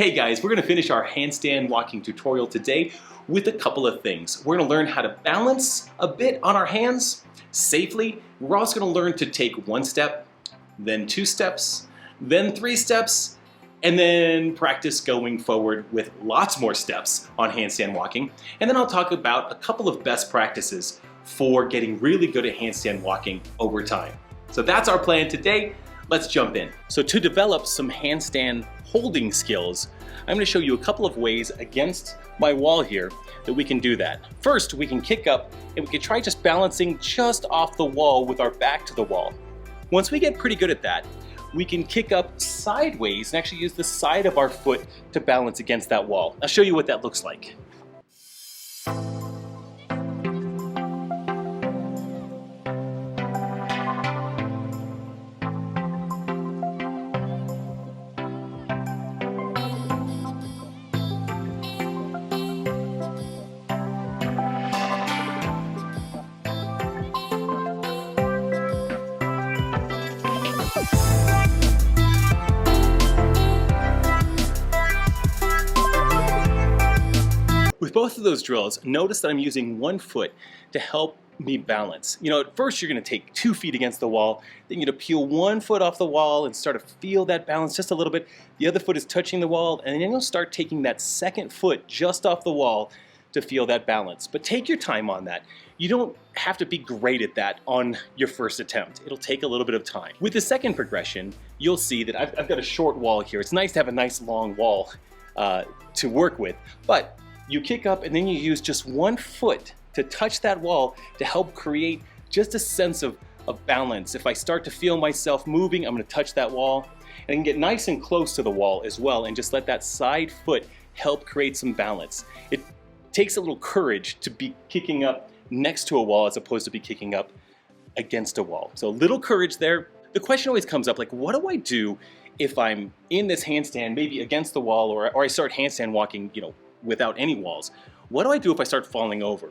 Hey guys, we're gonna finish our handstand walking tutorial today with a couple of things. We're gonna learn how to balance a bit on our hands safely. We're also gonna learn to take one step, then 2 steps, then 3 steps, and then practice going forward with lots more steps on handstand walking. And then I'll talk about a couple of best practices for getting really good at handstand walking over time. So that's our plan today. Let's jump in. So to develop some handstand holding skills, I'm going to show you a couple of ways against my wall here that we can do that. First, we can kick up and we can try just balancing just off the wall with our back to the wall. Once we get pretty good at that, we can kick up sideways and actually use the side of our foot to balance against that wall. I'll show you what that looks like. With both of those drills, notice that I'm using one foot to help me balance. You know, at first you're going to take 2 feet against the wall, then you're going to peel one foot off the wall and start to feel that balance just a little bit. The other foot is touching the wall, and then you'll start taking that second foot just off the wall to feel that balance. But take your time on that. You don't have to be great at that on your first attempt. It'll take a little bit of time. With the second progression, you'll see that I've got a short wall here. It's nice to have a nice long wall to work with, but you kick up and then you use just one foot to touch that wall to help create just a sense of balance. If I start to feel myself moving, I'm going to touch that wall and I can get nice and close to the wall as well and just let that side foot help create some balance. It takes a little courage to be kicking up next to a wall as opposed to be kicking up against a wall. So a little courage there. The question always comes up, like, what do I do if I'm in this handstand, maybe against the wall, or I start handstand walking, you know, without any walls? What do I do if I start falling over?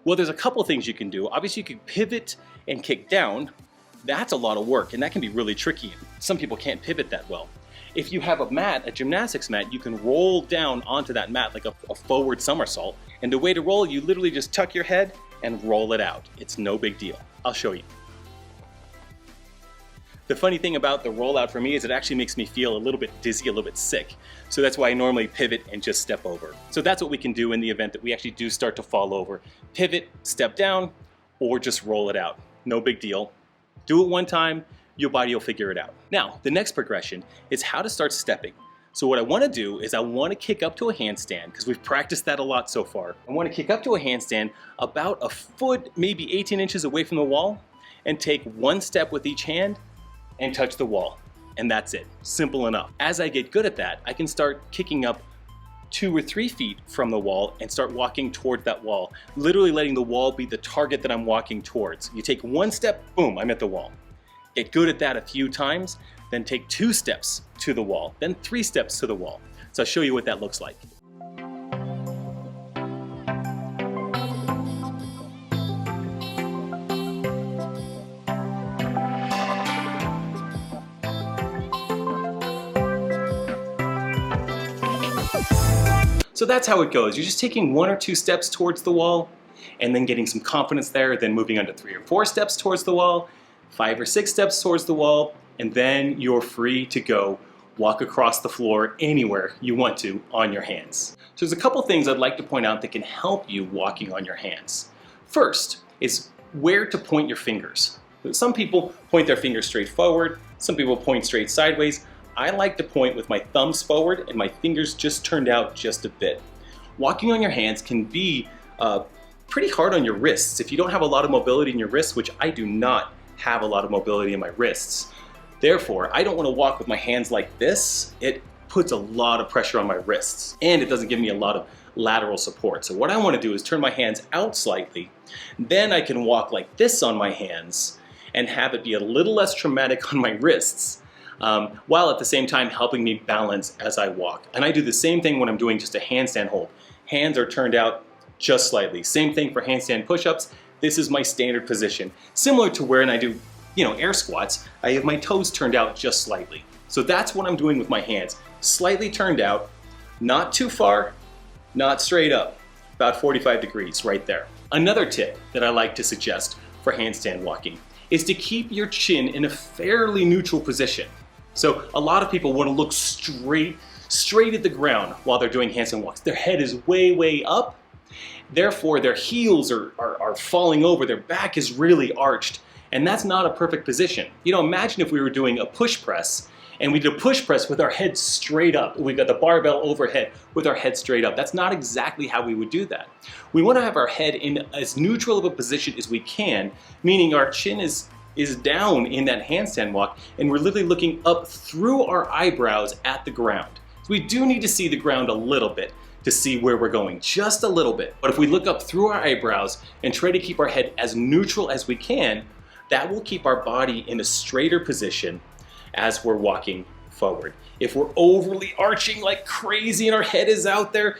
Well, there's a couple things you can do. Obviously, you can pivot and kick down. That's a lot of work, and that can be really tricky. Some people can't pivot that well. If you have a mat, a gymnastics mat, you can roll down onto that mat like a forward somersault. And the way to roll, you literally just tuck your head and roll it out. It's no big deal. I'll show you. The funny thing about the rollout for me is it actually makes me feel a little bit dizzy, a little bit sick. So that's why I normally pivot and just step over. So that's what we can do in the event that we actually do start to fall over. Pivot, step down, or just roll it out. No big deal. Do it one time, your body will figure it out. Now, the next progression is how to start stepping. So what I want to do is I want to kick up to a handstand, because we've practiced that a lot so far. I want to kick up to a handstand about a foot, maybe 18 inches away from the wall, and take one step with each hand and touch the wall. And that's it. Simple enough. As I get good at that, I can start kicking up 2 or 3 feet from the wall and start walking toward that wall, literally letting the wall be the target that I'm walking towards. You take one step, boom, I'm at the wall. Get good at that a few times, then take 2 steps to the wall, then 3 steps to the wall. So I'll show you what that looks like. So that's how it goes. You're just taking 1 or 2 steps towards the wall and then getting some confidence there, then moving on to 3 or 4 steps towards the wall, 5 or 6 steps towards the wall, and then you're free to go walk across the floor anywhere you want to on your hands. So there's a couple things I'd like to point out that can help you walking on your hands. First is where to point your fingers. Some people point their fingers straight forward, some people point straight sideways. I like to point with my thumbs forward and my fingers just turned out just a bit. Walking on your hands can be pretty hard on your wrists. If you don't have a lot of mobility in your wrists, which I do not have a lot of mobility in my wrists, therefore I don't want to walk with my hands like this. It puts a lot of pressure on my wrists and it doesn't give me a lot of lateral support. So what I want to do is turn my hands out slightly. Then I can walk like this on my hands and have it be a little less traumatic on my wrists, while at the same time helping me balance as I walk. And I do the same thing when I'm doing just a handstand hold. Hands are turned out just slightly. Same thing for handstand push-ups. This is my standard position. Similar to when I do, air squats, I have my toes turned out just slightly. So that's what I'm doing with my hands. Slightly turned out, Not too far, not straight up. About 45 degrees right there. Another tip that I like to suggest for handstand walking is to keep your chin in a fairly neutral position. So a lot of people want to look straight at the ground while they're doing handstand walks. Their head is way up. Therefore, their heels are falling over. Their back is really arched. And that's not a perfect position. You know, imagine if we were doing a push press and we did a push press with our head straight up. We've got the barbell overhead with our head straight up. That's not exactly how we would do that. We want to have our head in as neutral of a position as we can, meaning our chin is down in that handstand walk and we're literally looking up through our eyebrows at the ground. So we do need to see the ground a little bit to see where we're going, just a little bit. But if we look up through our eyebrows and try to keep our head as neutral as we can, that will keep our body in a straighter position as we're walking forward. If we're overly arching like crazy and our head is out there,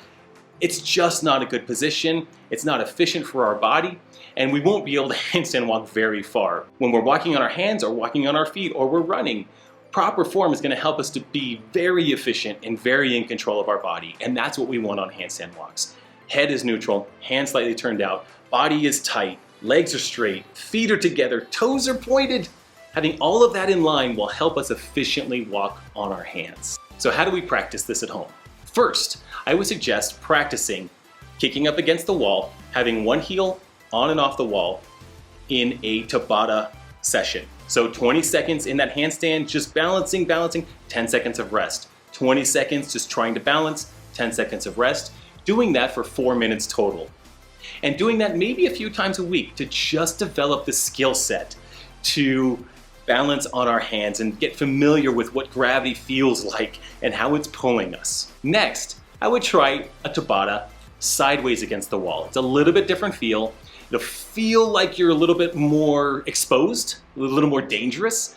it's just not a good position. It's not efficient for our body, and we won't be able to handstand walk very far. When we're walking on our hands or walking on our feet or we're running, proper form is going to help us to be very efficient and very in control of our body, and that's what we want on handstand walks. Head is neutral, hands slightly turned out, body is tight, legs are straight, feet are together, toes are pointed. Having all of that in line will help us efficiently walk on our hands. So how do we practice this at home? First, I would suggest practicing kicking up against the wall, having one heel on and off the wall in a Tabata session. So 20 seconds in that handstand, just balancing, 10 seconds of rest. 20 seconds just trying to balance, 10 seconds of rest. Doing that for 4 minutes total. And doing that maybe a few times a week to just develop the skill set to balance on our hands and get familiar with what gravity feels like and how it's pulling us. Next, I would try a Tabata sideways against the wall. It's a little bit different feel. It'll feel like you're a little bit more exposed, a little more dangerous.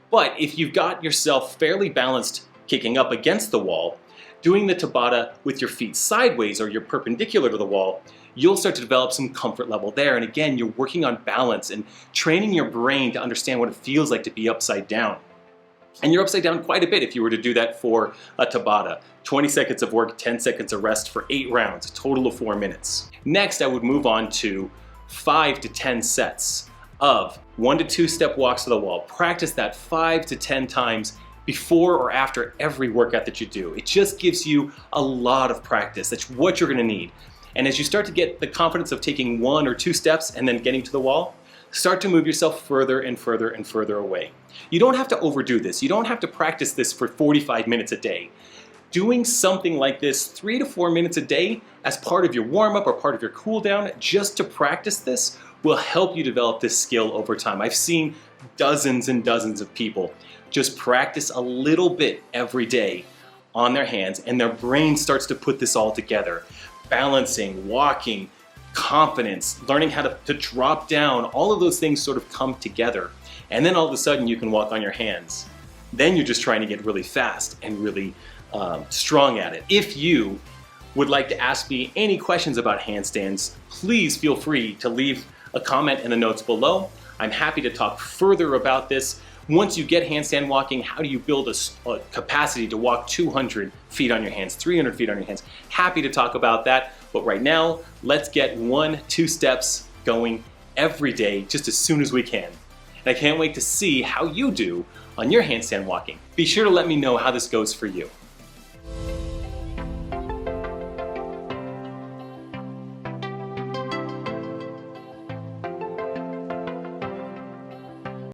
But if you've got yourself fairly balanced kicking up against the wall, doing the Tabata with your feet sideways or you're perpendicular to the wall, you'll start to develop some comfort level there. And again, you're working on balance and training your brain to understand what it feels like to be upside down. And you're upside down quite a bit if you were to do that for a Tabata. 20 seconds of work, 10 seconds of rest for 8 rounds, a total of 4 minutes. Next, I would move on to 5 to 10 sets of 1 to 2 step walks to the wall. Practice that 5 to 10 times before or after every workout that you do. It just gives you a lot of practice. That's what you're gonna need. And as you start to get the confidence of taking 1 or 2 steps and then getting to the wall, start to move yourself further and further and further away. You don't have to overdo this. You don't have to practice this for 45 minutes a day. Doing something like this 3 to 4 minutes a day as part of your warm-up or part of your cool-down, just to practice this, will help you develop this skill over time. I've seen dozens and dozens of people just practice a little bit every day on their hands, and their brain starts to put this all together. Balancing, walking, confidence, learning how to drop down, all of those things sort of come together. And then all of a sudden you can walk on your hands. Then you're just trying to get really fast and really strong at it. If you would like to ask me any questions about handstands, please feel free to leave a comment in the notes below. I'm happy to talk further about this. Once you get handstand walking, how do you build a capacity to walk 200 feet on your hands, 300 feet on your hands? Happy to talk about that, but right now, let's get 1-2 steps going every day, just as soon as we can. And I can't wait to see how you do on your handstand walking. Be sure to let me know how this goes for you.